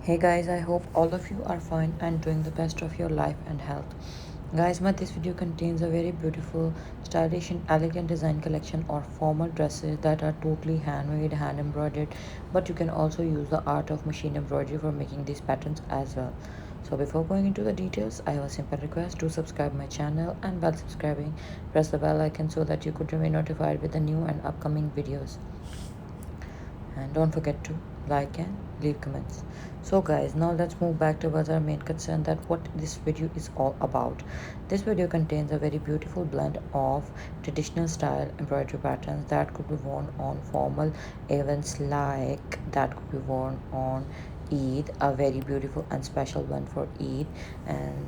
Hey guys, I hope all of you are fine and doing the best of your life and health. Guys, this video contains a very beautiful, stylish and elegant design collection or formal dresses that are totally handmade, hand embroidered, but you can also use the art of machine embroidery for making these patterns as well. So before going into the details, I have a simple request to subscribe my channel, and while subscribing, press the bell icon so that you could remain notified with the new and upcoming videos, and don't forget to like and leave comments. So guys, now let's move back towards our main concern, that what this video is all about. This video contains a very beautiful blend of traditional style embroidery patterns that could be worn on formal events, like that could be worn on Eid, a very beautiful and special one for Eid, and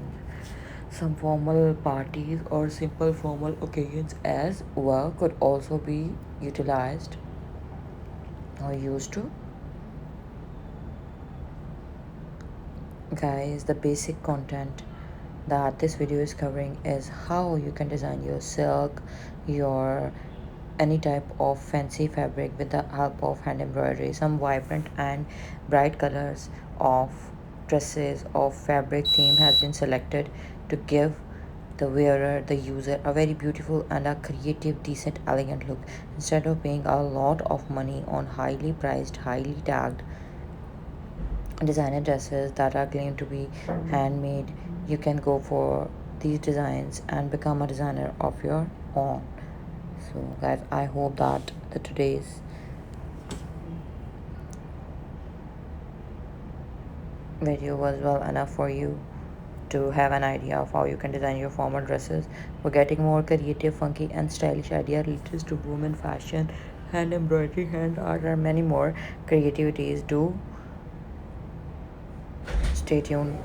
some formal parties or simple formal occasions as well could also be utilized or used to. Guys, the basic content that this video is covering is how you can design your silk, your any type of fancy fabric with the help of hand embroidery. Some vibrant and bright colors of dresses of fabric theme has been selected to give the wearer, the user, a very beautiful and a creative, decent, elegant look. Instead of paying a lot of money on highly priced, highly tagged designer dresses that are claimed to be handmade, you can go for these designs and become a designer of your own. So guys, I hope that the today's video was well enough for you to have an idea of how you can design your formal dresses. For getting more creative, funky and stylish idea related to women fashion, hand embroidery, hand art and many more creativities, do stay tuned